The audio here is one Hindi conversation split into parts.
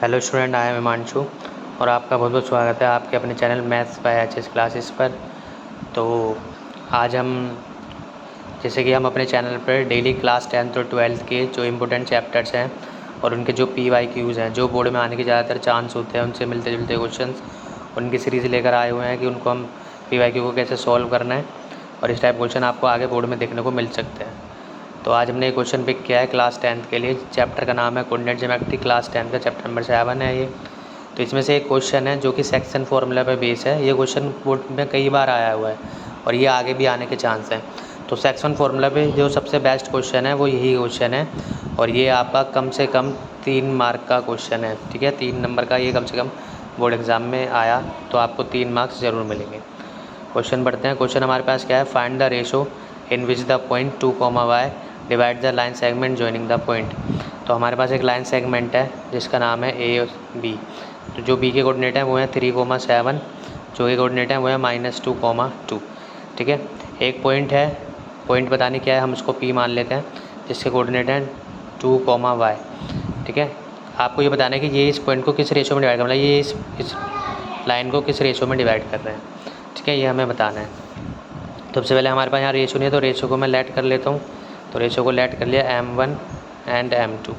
Hello student, I am Himanshu और आपका बहुत बहुत स्वागत है आपके अपने channel maths by HS classes पर। तो आज हम जैसे कि हम अपने चैनल पर डेली क्लास 10th और 12th के जो इम्पोर्टेंट चैप्टर्स हैं और उनके जो PYQs हैं, जो बोर्ड में आने के ज़्यादातर चांस होते हैं उनसे मिलते जुलते क्वेश्चंस, उनकी सीरीज़ लेकर आए हुए हैं कि उनको हम PYQ को कैसे सॉल्व करना है और इस टाइप क्वेश्चन आपको आगे बोर्ड में देखने को मिल सकते हैं। तो आज हमने एक क्वेश्चन पिक किया है क्लास 10th के लिए। चैप्टर का नाम है कोऑर्डिनेट ज्योमेट्री, क्लास 10th का चैप्टर नंबर 7 है ये। तो इसमें से एक क्वेश्चन है जो कि सेक्शन फार्मूला पे बेस है। ये क्वेश्चन बोर्ड में कई बार आया हुआ है और ये आगे भी आने के चांस हैं। तो सेक्शन फार्मूला पे जो सबसे बेस्ट क्वेश्चन है वो यही क्वेश्चन है और ये आपका कम से कम 3 मार्क का क्वेश्चन है। ठीक है, 3 नंबर का ये कम से कम बोर्ड एग्ज़ाम में आया तो आपको 3 मार्क्स ज़रूर मिलेंगे। क्वेश्चन पढ़ते हैं। क्वेश्चन हमारे पास क्या है, find the ratio in which the point 2, divide the line segment joining the point. तो हमारे पास एक लाइन सेगमेंट है जिसका नाम है ए और बी। तो जो बी के कोऑर्डिनेट हैं वो हैं 3, 7, जो के कोऑर्डिनेट हैं वो है -2, 2। ठीक है, एक पॉइंट है, पॉइंट बताने क्या है, हम उसको पी मान लेते हैं जिसके कोऑर्डिनेट हैं 2, y। ठीक है, आपको ये बताना है कि ये इस पॉइंट को किस रेशो में डिवाइड कर रहा है, ये इस लाइन को किस रेशो में डिवाइड कर रहे हैं। ठीक है, ये हमें बताना है। तो सबसे पहले हमारे पास यहाँ रेशो नहीं है तो रेशो को मैं लेट कर लेता हूँ। तो रेशो को लेट कर लिया m1 एंड m2।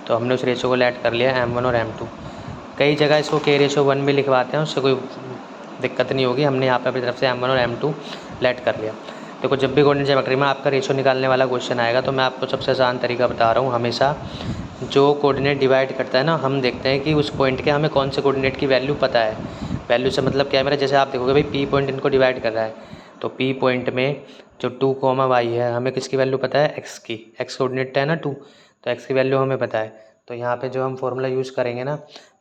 तो हमने उस रेशो को लेट कर लिया m1 और m2। कई जगह इसको k/1 भी लिखवाते हैं, उससे कोई दिक्कत नहीं होगी। हमने यहाँ पे अपनी तरफ से m1 और m2 लेट कर लिया। देखो, जब भी कोऑर्डिनेट ज्योमेट्री में आपका रेशो निकालने वाला क्वेश्चन आएगा तो मैं आपको सबसे आसान तरीका बता रहा हूँ। हमेशा जो कोऑर्डिनेट डिवाइड करता है ना, हम देखते हैं कि उस पॉइंट के हमें कौन से कोऑर्डिनेट की वैल्यू पता है। वैल्यू से मतलब क्या है मेरा, जैसे आप देखोगे भाई P पॉइंट इनको डिवाइड कर रहा है तो P पॉइंट में जो 2, y है, हमें किसकी वैल्यू पता है, x की। x कोऑर्डिनेट है ना 2, तो x की वैल्यू हमें पता है। तो यहाँ पे जो हम फॉर्मूला यूज़ करेंगे ना,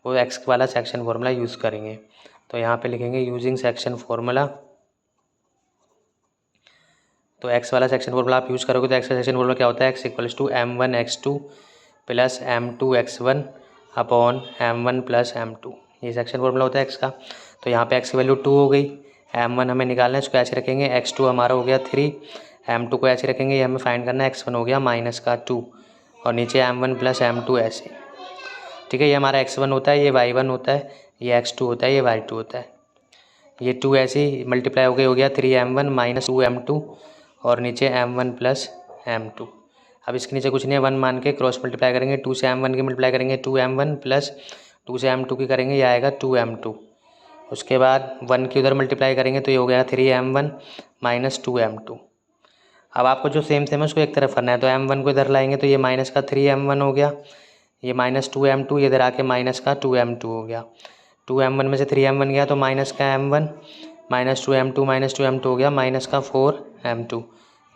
वो x वाला सेक्शन फार्मूला यूज़ करेंगे। तो यहाँ पे लिखेंगे यूजिंग सेक्शन फार्मूला। तो x वाला सेक्शन फार्मूला आप यूज़ करोगे तो x का सेक्शन फार्मूला क्या होता है, x = m1x2 + m2x1 upon m1 + m2। ये सेक्शन फार्मूला होता है x का। तो यहाँ पे x की वैल्यू 2 हो गई, m1 हमें निकालना है, इसको ऐसे रखेंगे, x2 हमारा हो गया 3, m2 को ऐसे रखेंगे, ये हमें फाइंड करना है, x1 हो गया -2 और नीचे m1 + m2 ऐसे। ठीक है, ये हमारा x1 होता है, ये y1 होता है, ये x2 होता है, ये y2 होता है। ये 2 ऐसे ही मल्टीप्लाई हो गया 3m1 - 2m2 और नीचे m1 + m2। अब इसके नीचे कुछ नहीं है, 1 मान के क्रॉस मल्टीप्लाई करेंगे, 2 से m1 की मल्टीप्लाई करेंगे 2m1 + 2 से m2 की करेंगे, ये आएगा 2m2। उसके बाद 1 की उधर मल्टीप्लाई करेंगे तो ये हो गया 3m1 - 2m2। अब आपको जो सेम है उसको एक तरफ करना है, तो m1 को इधर लाएंगे तो ये -3m1 हो गया, ये -2m2, ये इधर आके -2m2 हो गया। 2m1 में से 3m1 गया तो -m1 -2m2 हो गया -4m2।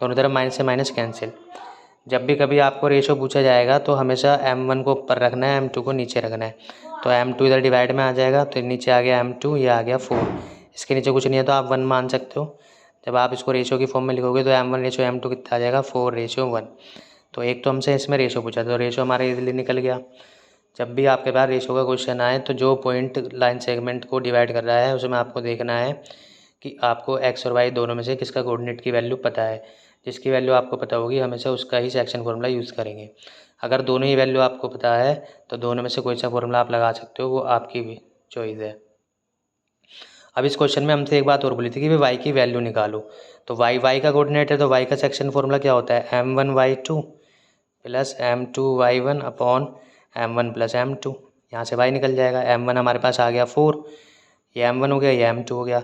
दोनों तरफ माइनस से माइनस कैंसिल। जब भी कभी आपको रेशो पूछा जाएगा तो हमेशा m1 को ऊपर रखना है, m2 को नीचे रखना है। तो m2 इधर डिवाइड में आ जाएगा तो नीचे आ गया m2, ये आ गया 4। इसके नीचे कुछ नहीं है तो आप 1 मान सकते हो। जब आप इसको रेशो की फॉर्म में लिखोगे तो m1/m2 कितना आ जाएगा, 4/1। तो एक तो हमसे इसमें रेशो पूछा तो रेशो हमारा इजीली निकल गया। जब भी आपके पास रेशो का क्वेश्चन आए तो जो पॉइंट लाइन सेगमेंट को डिवाइड कर रहा है उसमें आपको देखना है कि आपको x और y दोनों में से किसका कोऑर्डिनेट की वैल्यू पता है। जिसकी वैल्यू आपको पता होगी हमेशा उसका ही सेक्शन फार्मूला यूज़ करेंगे। अगर दोनों ही वैल्यू आपको पता है तो दोनों में से कोई सा फार्मूला आप लगा सकते हो, वो आपकी भी चॉइस है। अब इस क्वेश्चन में हमसे एक बात और बोली थी कि भाई y की वैल्यू निकालो। तो y का कोऑर्डिनेट है तो y का सेक्शन फार्मूला क्या होता है, m1y2 + m2y1 upon m1 + m2। यहाँ से y निकल जाएगा, m1 हमारे पास आ गया 4, ये m1 हो गया, ये m2 हो गया।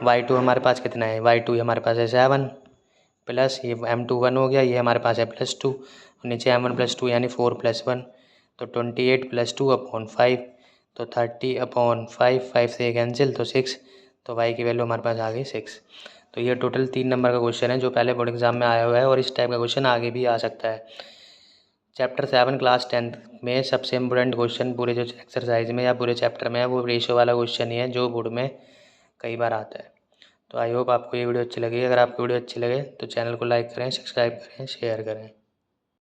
y2 हमारे पास कितना है, y2 हमारे पास है 7 प्लस ये m2 1 हो गया, ये हमारे पास है +2 और नीचे m1 + 2 यानी 4 + 1 तो 28 + 2 अपॉन 5 तो 30/5, 5 से कैंसिल तो 6। तो y की वैल्यू हमारे पास आ गई 6। तो ये टोटल 3 नंबर का क्वेश्चन है जो पहले बोर्ड एग्जाम में आया हुआ है और इस टाइप का क्वेश्चन आगे भी आ सकता है। चैप्टर 7 क्लास 10th में सबसे इम्पोर्टेंट क्वेश्चन पूरे जो एक्सरसाइज में या पूरे चैप्टर में है वो रेशो वाला क्वेश्चन ही है जो बोर्ड में कई बार आता है। तो आई होप आपको ये वीडियो अच्छी लगी। अगर आपको वीडियो अच्छी लगे तो चैनल को लाइक करें, सब्सक्राइब करें, शेयर करें।